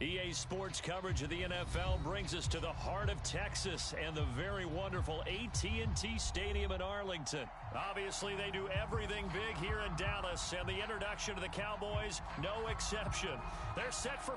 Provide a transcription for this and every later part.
EA Sports coverage of the NFL brings us to the heart of Texas and the very wonderful AT&T Stadium in Arlington. Obviously, they do everything big here in Dallas, and the introduction to the Cowboys, no exception. They're set for...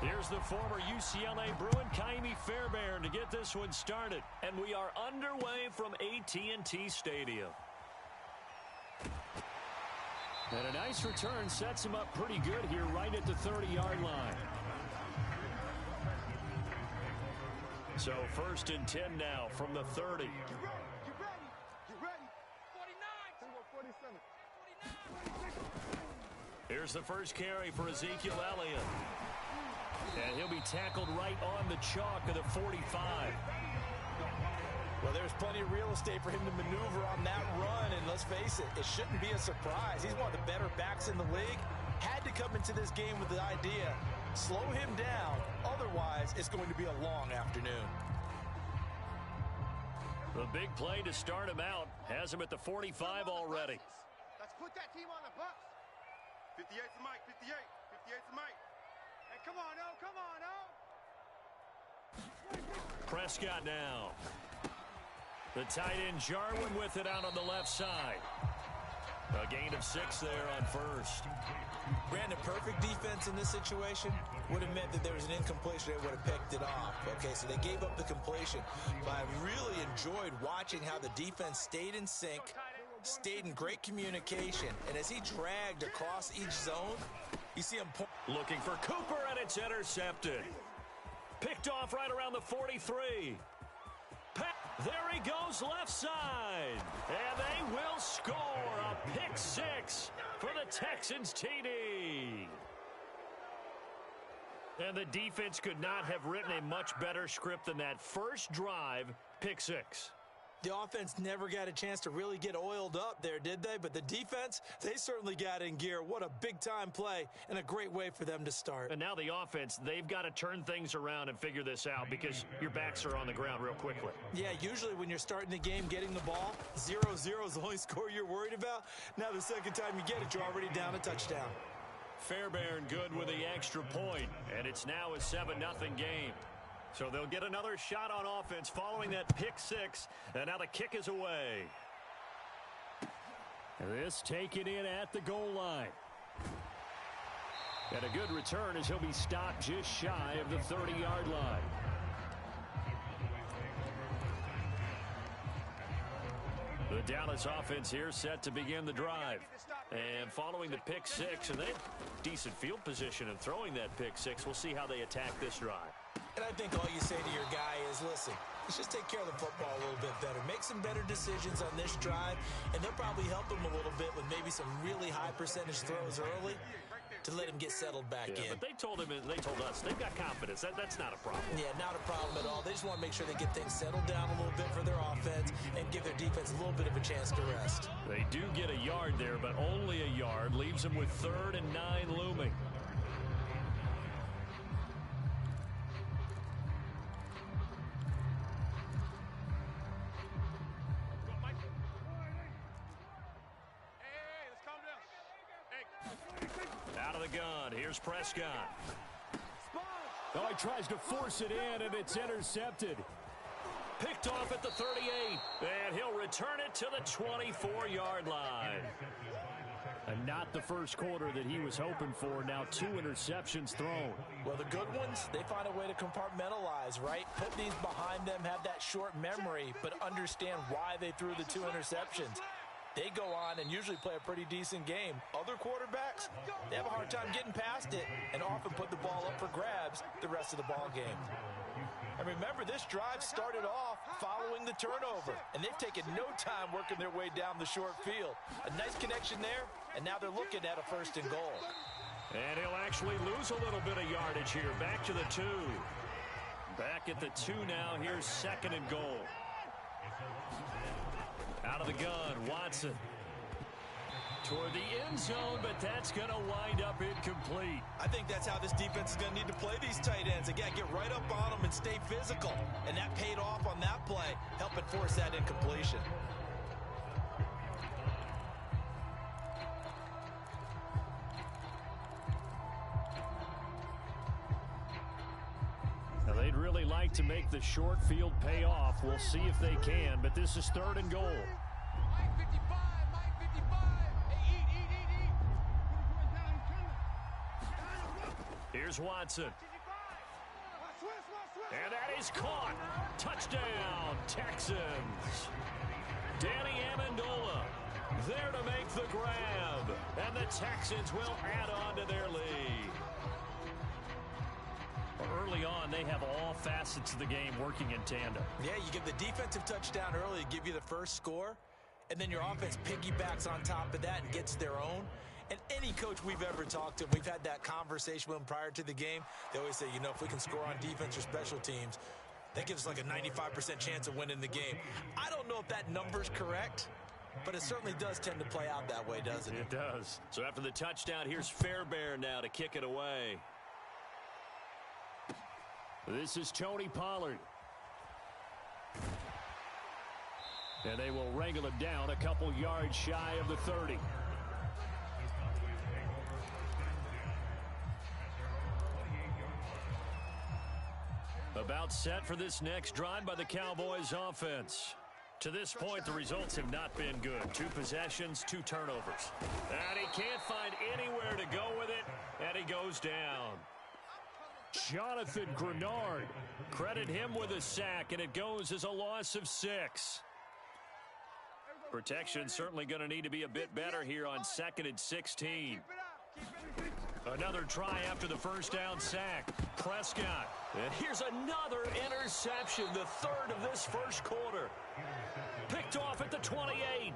Here's the former UCLA Bruin, Kaimi Fairbairn, to get this one started. And we are underway from AT&T Stadium. And a nice return sets him up pretty good here right at the 30-yard line. So 1st and 10 now from the 30. You ready? You ready? 49. Here's the first carry for Ezekiel Elliott. And he'll be tackled right on the chalk of the 45. Well, there's plenty of real estate for him to maneuver on that run, and let's face it, it shouldn't be a surprise. He's one of the better backs in the league. Had to come into this game with the idea, slow him down, otherwise it's going to be a long afternoon. The big play to start him out has him at the 45 already. Let's put that team on the bus. 58's the mic, 58. 58's the mic. Hey, come on, O, come on, O. Prescott now. The tight end Jarwin with it out on the left side. A gain of 6 there on first. Brandon, perfect defense in this situation would have meant that there was an incompletion. They would have picked it off. Okay, so they gave up the completion. But I really enjoyed watching how the defense stayed in sync, stayed in great communication. And as he dragged across each zone, you see him looking for Cooper, and it's intercepted. Picked off right around the 43. There he goes left side. And they will score a pick 6 for the Texans TD. And the defense could not have written a much better script than that. First drive, pick 6. The offense never got a chance to really get oiled up there, did they? But the defense, they certainly got in gear. What a big-time play and a great way for them to start. And now the offense, they've got to turn things around and figure this out because your backs are on the ground real quickly. Yeah, usually when you're starting the game, getting the ball, 0-0 is the only score you're worried about. Now the second time you get it, you're already down a touchdown. Fairbairn good with the extra point, and it's now a 7-0 game. So they'll get another shot on offense following that pick 6, and now the kick is away. This taken in at the goal line. And a good return as he'll be stopped just shy of the 30-yard line. The Dallas offense here set to begin the drive. And following the pick 6, and they have decent field position in throwing that pick 6. We'll see how they attack this drive. And I think all you say to your guy is, listen, let's just take care of the football a little bit better. Make some better decisions on this drive, and they'll probably help him a little bit with maybe some really high percentage throws early to let him get settled back in. But they told us, they've got confidence. That's not a problem. Yeah, not a problem at all. They just want to make sure they get things settled down a little bit for their offense and give their defense a little bit of a chance to rest. They do get a yard there, but only a yard. Leaves them with 3rd and 9 looming. Out of the gun, here's Prescott. Oh, he tries to force it in, and it's intercepted. Picked off at the 38, and he'll return it to the 24-yard line. And not the first quarter that he was hoping for. Now 2 interceptions thrown. Well, the good ones, they find a way to compartmentalize, right? Put these behind them, have that short memory, but understand why they threw the 2 interceptions. They go on and usually play a pretty decent game. Other quarterbacks, they have a hard time getting past it and often put the ball up for grabs the rest of the ball game. And remember, this drive started off following the turnover, and they've taken no time working their way down the short field. A nice connection there, and now they're looking at a 1st and goal. And he'll actually lose a little bit of yardage here. Back to the 2. Back at the 2 now. Here's 2nd and goal. Out of the gun, Watson. toward the end zone, but that's going to wind up incomplete. I think that's how this defense is going to need to play these tight ends. Again, get right up on them and stay physical. And that paid off on that play, helping force that incompletion. Now, they'd really like to make the short field pay off. We'll see if they can, but this is 3rd and goal. Here's Watson. And that is caught. Touchdown, Texans. Danny Amendola there to make the grab. And the Texans will add on to their lead. Early on, they have all facets of the game working in tandem. Yeah, you give the defensive touchdown early to give you the first score, and then your offense piggybacks on top of that and gets their own. And any coach we've ever talked to, we've had that conversation with them prior to the game. They always say, you know, if we can score on defense or special teams, that gives us like a 95% chance of winning the game. I don't know if that number's correct, but it certainly does tend to play out that way, doesn't it? It does. So after the touchdown, here's Fairbairn now to kick it away. This is Tony Pollard. And they will wrangle it down a couple yards shy of the 30. About set for this next drive by the Cowboys offense. To this point, the results have not been good. 2 possessions, 2 turnovers. And he can't find anywhere to go with it, and he goes down. Jonathan Grenard. Credit him with a sack, and it goes as a loss of 6. Protection certainly going to need to be a bit better here on 2nd and 16. Another try after the first down sack. Prescott. And here's another interception, the 3rd of this first quarter. Picked off at the 28.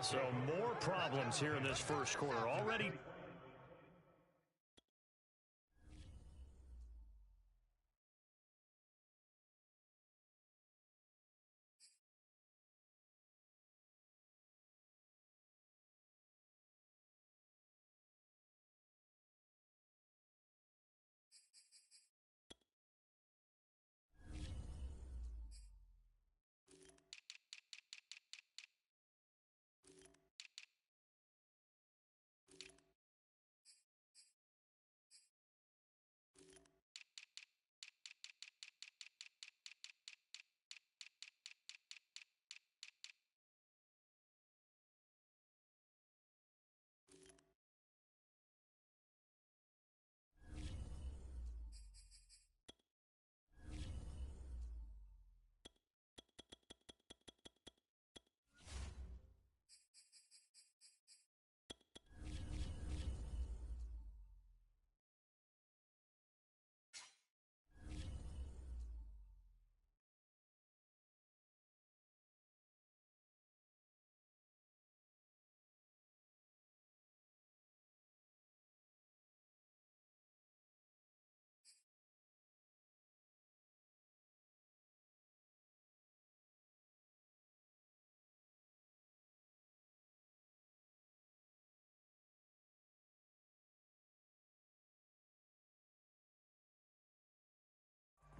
So more problems here in this first quarter already.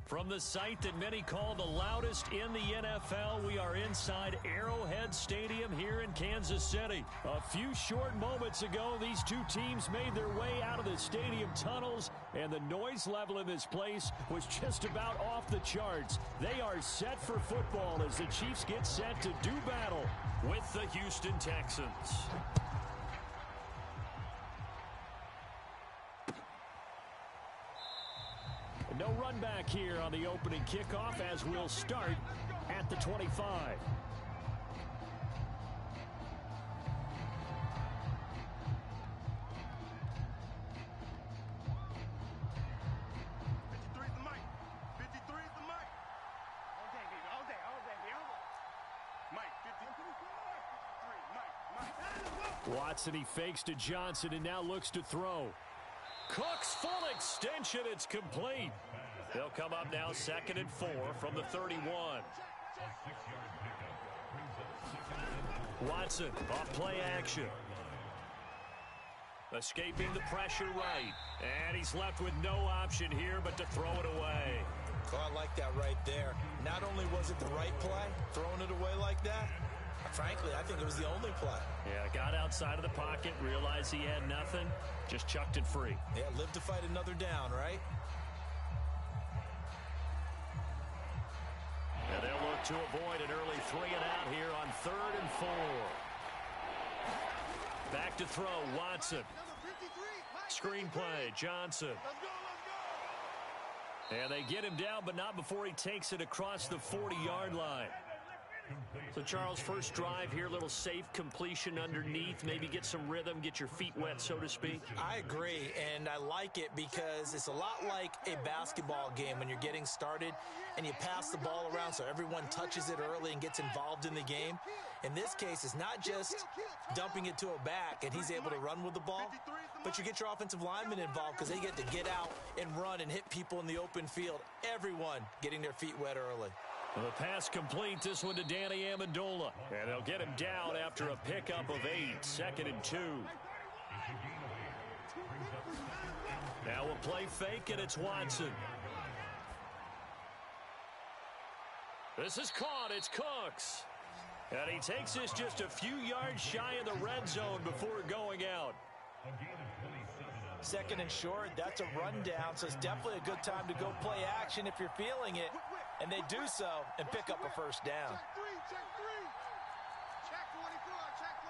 From the site that many call the loudest in the NFL, we are inside Arrowhead Stadium here in Kansas City. A few short moments ago, these two teams made their way out of the stadium tunnels, and the noise level in this place was just about off the charts. They are set for football as the Chiefs get set to do battle with the Houston Texans. No run back here on the opening kickoff as we'll start at the 25. 53 is the mic. 53 is the mic. All day, baby. Mike, 53, Mike. Watson, he fakes to Johnson and now looks to throw. Cook's full extension, it's complete. They'll come up now 2nd and 4 from the 31. Watson off play action. Escaping the pressure right. And he's left with no option here but to throw it away. Oh, I like that right there. Not only was it the right play, throwing it away like that, frankly, I think it was the only play. Yeah, got outside of the pocket, realized he had nothing, just chucked it free. Yeah, live to fight another down, right? And they'll look to avoid an early 3 and out here on 3rd and 4. Back to throw, Watson. Screenplay, Johnson. And they get him down, but not before he takes it across the 40-yard line. So, Charles, first drive here, little safe completion underneath, maybe get some rhythm, get your feet wet, so to speak. I agree, and I like it because it's a lot like a basketball game when you're getting started and you pass the ball around so everyone touches it early and gets involved in the game. In this case, it's not just dumping it to a back and he's able to run with the ball, but you get your offensive linemen involved because they get to get out and run and hit people in the open field. Everyone getting their feet wet early. Well, the pass complete, this one to Danny Amendola. And they'll get him down after a pickup of 8, 2nd and 2. Now a play fake, and it's Watson. This is caught, it's Cooks. And he takes this just a few yards shy of the red zone before going out. 2nd and short, that's a rundown, so it's definitely a good time to go play action if you're feeling it. And they do so and pick up a first down. Check 3. Check 24. Check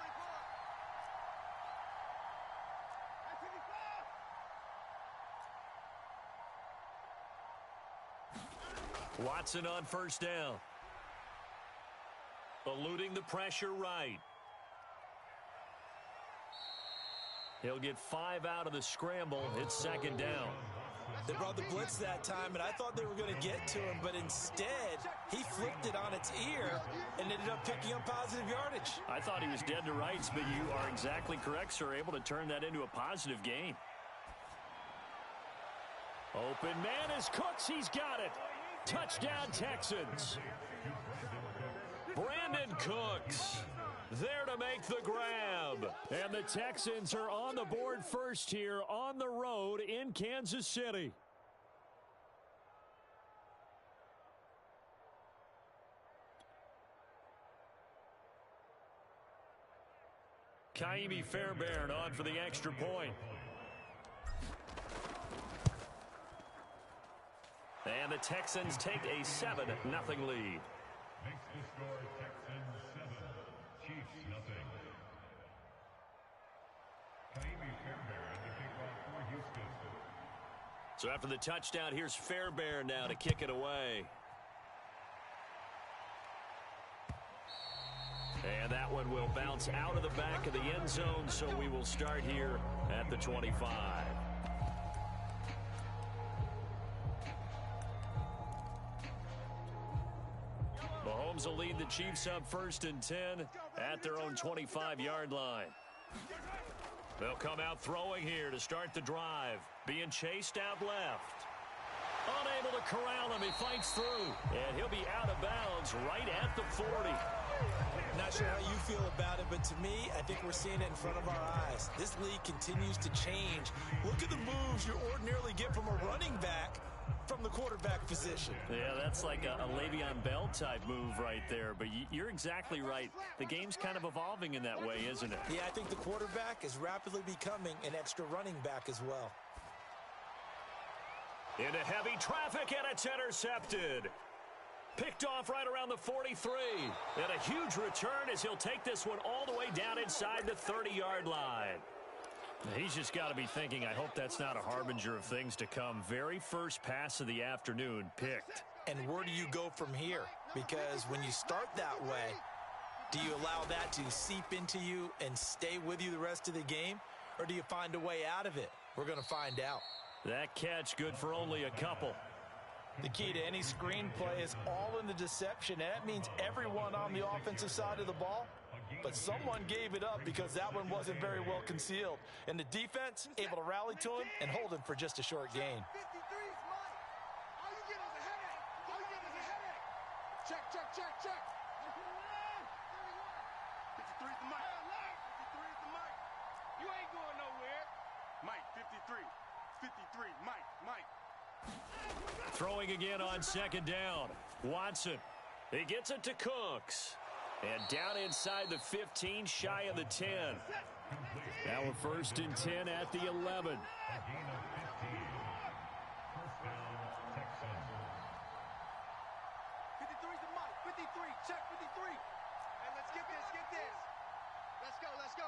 24. Watson on first down. Eluding the pressure right. He'll get 5 out of the scramble. It's 2nd down. They brought the blitz that time, and I thought they were going to get to him, but instead, he flipped it on its ear and ended up picking up positive yardage. I thought he was dead to rights, but you are exactly correct, sir. Able to turn that into a positive gain. Open man is Cooks. He's got it. Touchdown, Texans. Brandon Cooks there to make the grab. And the Texans are on the board first here on the road in Kansas City. Kaimi Fairbairn on for the extra point. And the Texans take a 7-0 lead. Makes the score Texans 7, Chiefs nothing. Kaimi Fairbairn to kick off for Houston. So after the touchdown, here's Fairbairn now to kick it away. And that one will bounce out of the back of the end zone, so we will start here at the 25. Mahomes will lead the Chiefs up 1st and 10 at their own 25-yard line. They'll come out throwing here to start the drive. Being chased out left. Unable to corral him. He fights through. And he'll be out of bounds right at the 40. Not sure how you feel about it, but to me, I think we're seeing it in front of our eyes. This league continues to change. Look at the moves you ordinarily get from a running back from the quarterback position. Yeah, that's like a Le'Veon Bell type move right there, but you're exactly right. The game's kind of evolving in that way, isn't it? Yeah, I think the quarterback is rapidly becoming an extra running back as well. Into heavy traffic, and it's intercepted. Picked off right around the 43. And a huge return as he'll take this one all the way down inside the 30-yard line. He's just got to be thinking, I hope that's not a harbinger of things to come. Very first pass of the afternoon picked. And where do you go from here? Because when you start that way, do you allow that to seep into you and stay with you the rest of the game? Or do you find a way out of it? We're going to find out. That catch good for only a couple. The key to any screenplay is all in the deception. And that means everyone on the offensive side of the ball. But someone gave it up because that one wasn't very well concealed. And the defense able to rally to him and hold him for just a short gain. 53 is mine. All you get is a headache. All you get is a headache. Check, check, check, check. 53 is the mic. 53 is the mic. You ain't going nowhere. Mike, 53. 53. Mike. Throwing again on second down. Watson. He gets it to Cooks. And down inside the 15, shy of the 10. Now a 1st and 10 at the 11. A gain of 15. First down, Texans. 53's the Mike. 53. Check 53. Hey, let's get this. Let's go.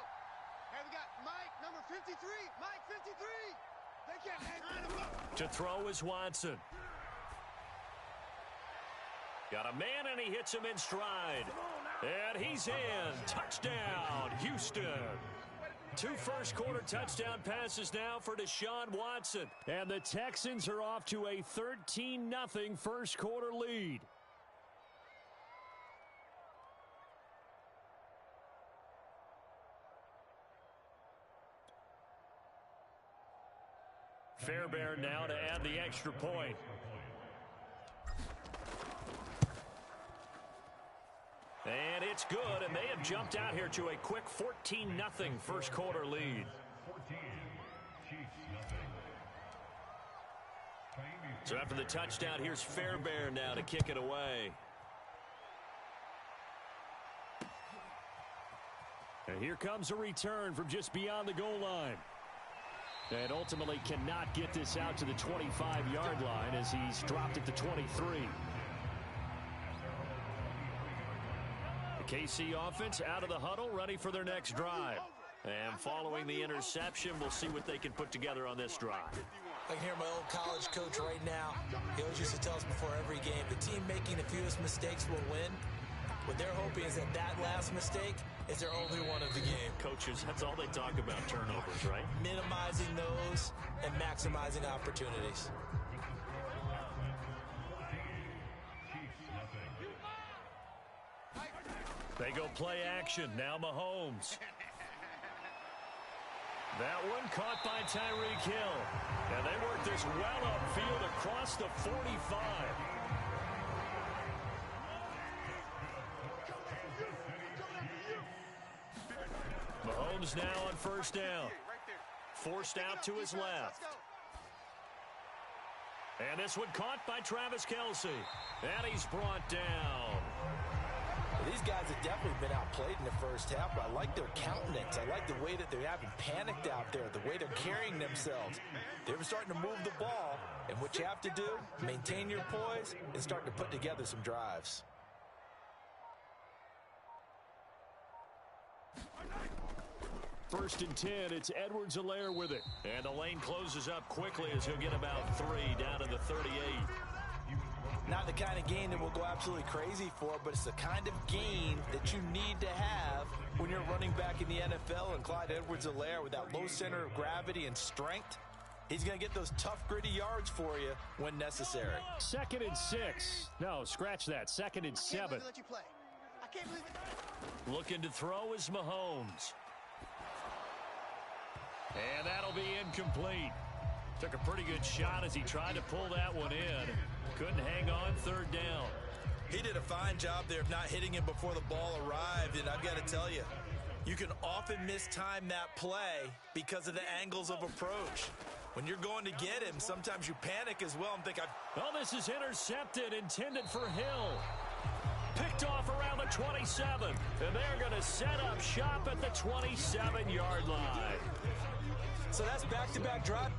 Hey, we got Mike, number 53. Mike, 53. They can't hang him up. To throw is Watson. Got a man, and he hits him in stride. And he's in. Touchdown, Houston. 2 first-quarter touchdown passes now for Deshaun Watson. And the Texans are off to a 13-0 first-quarter lead. Fairbairn now to add the extra point. And it's good, and they have jumped out here to a quick 14-0 first-quarter lead. 14. Chiefs, nothing. So after the touchdown, here's Fairbairn now to kick it away. And here comes a return from just beyond the goal line. And ultimately cannot get this out to the 25-yard line as he's dropped it to 23. The KC offense out of the huddle, ready for their next drive. And following the interception, we'll see what they can put together on this drive. I can hear my old college coach right now. He always used to tell us before every game, the team making the fewest mistakes will win. What they're hoping is that last mistake is their only one of the game. Coaches, that's all they talk about, turnovers, right? Minimizing those and maximizing opportunities. They go play action. Now Mahomes. That one caught by Tyreek Hill. And they work this well upfield across the 45. Mahomes now on first down. Forced out to his left. And this one caught by Travis Kelce. And he's brought down. These guys have definitely been outplayed in the first half, but I like their countenance. I like the way that they haven't panicked out there, the way they're carrying themselves. They're starting to move the ball, and what you have to do, maintain your poise and start to put together some drives. First and 10, it's Edwards-Helaire with it. And the lane closes up quickly as he'll get about 3 down to the 38. Not the kind of game that we'll go absolutely crazy for, but it's the kind of game that you need to have when you're running back in the NFL. And Clyde Edwards-Helaire, with that low center of gravity and strength, he's going to get those tough, gritty yards for you when necessary. 2nd and 6. No, scratch that. 2nd and 7. Looking to throw is Mahomes. And that'll be incomplete. Took a pretty good shot as he tried to pull that one in. Couldn't hang on 3rd down. He did a fine job there of not hitting him before the ball arrived, and I've got to tell you, you can often mistime that play because of the angles of approach. When you're going to get him, sometimes you panic as well and think, well, this is intercepted, intended for Hill. Picked off around the 27, and they're going to set up shop at the 27-yard line. So that's back-to-back drive.